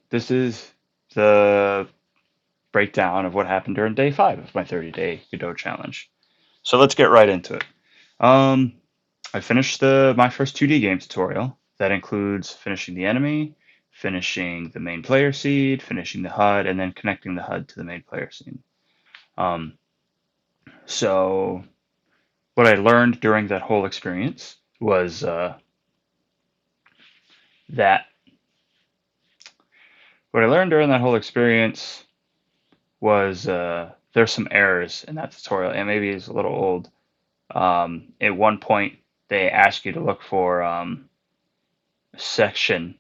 This is the breakdown of what happened during day 5 of my 30-day Godot challenge. So let's get right into it. Um, I finished the my first 2D game tutorial. That includes finishing the enemy, finishing the main player seed, finishing the HUD, and then connecting the HUD to the main player scene. Um, so what I learned during that whole experience was that what I learned during that whole experience was there's some errors in that tutorial, and maybe it's a little old. At one point, they ask you to look for a section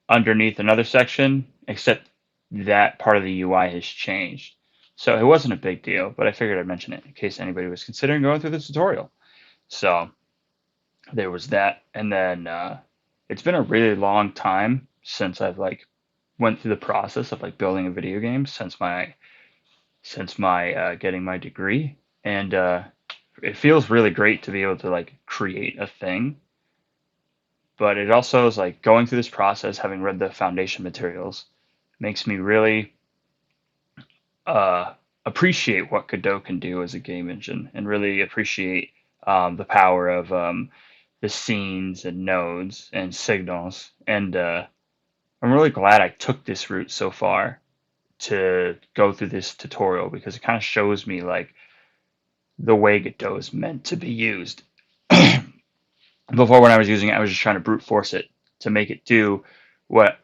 underneath another section, except that part of the UI has changed. So it wasn't a big deal, but I figured I'd mention it in case anybody was considering going through the tutorial. So there was that, and then it's been a really long time since I've like went through the process of like building a video game since my getting my degree, and it feels really great to be able to like create a thing. But it also is like going through this process, having read the foundation materials, makes me really uh, appreciate what Godot can do as a game engine, and really appreciate the power of the scenes and nodes and signals. And I'm really glad I took this route so far to go through this tutorial because it kind of shows me like the way Godot is meant to be used. Before, when I was using it, I was just trying to brute force it to make it do what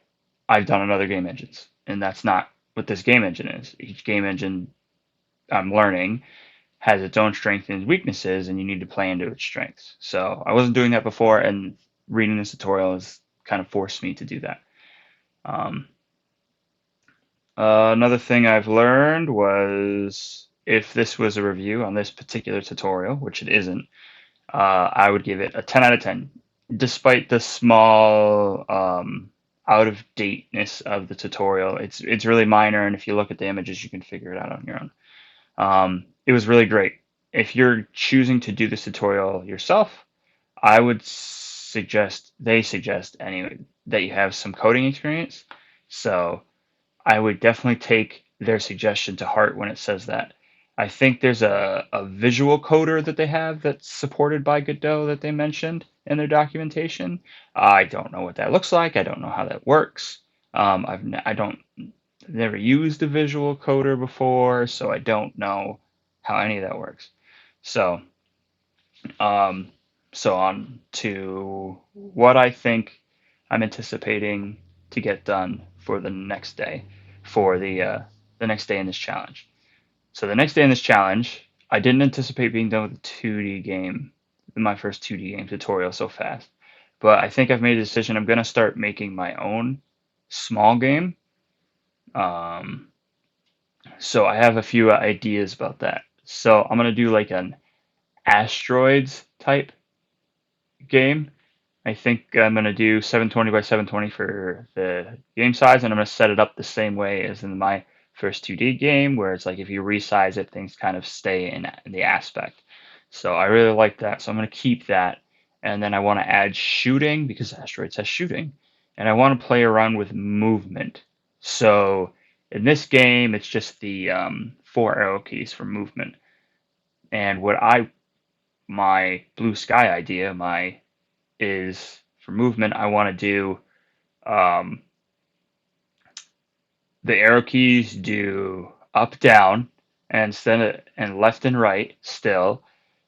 I've done on other game engines, and that's not what this game engine is. Each game engine I'm learning has its own strengths and weaknesses, and you need to play into its strengths. So I wasn't doing that before, and reading this tutorial has kind of forced me to do that. Um, Another thing I've learned was if this was a review on this particular tutorial, which it isn't, I would give it a 10 out of 10, despite the small out of dateness of the tutorial. It's really minor, and if you look at the images, you can figure it out on your own. It was really great. If you're choosing to do this tutorial yourself, I would suggest they suggest anyway that you have some coding experience. So I would definitely take their suggestion to heart when it says that. I think there's a visual coder that they have that's supported by Godot that they mentioned in their documentation. I don't know what that looks like. I don't know how that works. I don't never used a visual coder before, so I don't know how any of that works. So, um, so on to what I think I'm anticipating to get done for the next day, for the next day in this challenge. So the next day in this challenge, I didn't anticipate being done with the 2D game, my first 2D game tutorial so fast. But I think I've made a decision. I'm gonna start making my own small game. Um, so I have a few ideas about that. So I'm gonna do like an asteroids type game. I think I'm going to do 720 by 720 for the game size, and I'm going to set it up the same way as in my first 2D game, where it's like if you resize it, things kind of stay in the aspect. So I really like that. So I'm going to keep that. And then I want to add shooting because Asteroids has shooting. And I want to play around with movement. So in this game, it's just the 4 arrow keys for movement. And my blue sky idea, my is for movement, I want to do um, the arrow keys do up, down, and left and right still,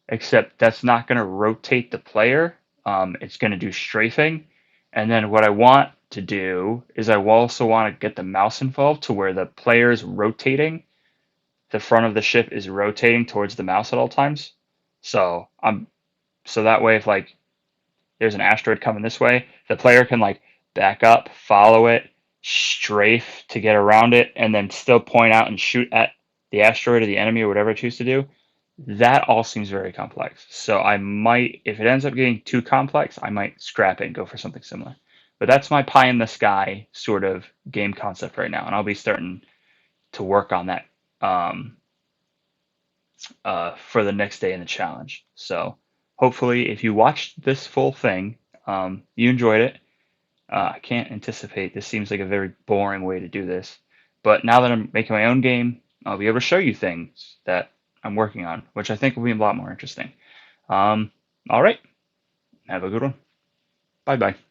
except that's not going to rotate the player. It's going to do strafing. And then what I want to do is I also want to get the mouse involved to where the player is rotating. The front of the ship is rotating towards the mouse at all times. So so that way if like there's an asteroid coming this way, the player can like back up, follow it, strafe to get around it, and then still point out and shoot at the asteroid or the enemy or whatever I choose to do. That all seems very complex. So I might, if it ends up getting too complex, I might scrap it and go for something similar. But that's my pie in the sky sort of game concept right now, and I'll be starting to work on that um, for the next day in the challenge. So hopefully, if you watched this full thing, you enjoyed it. I can't anticipate. This seems like a very boring way to do this. But now that I'm making my own game, I'll be able to show you things that I'm working on, which I think will be a lot more interesting. Um, all right. Have a good one. Bye bye.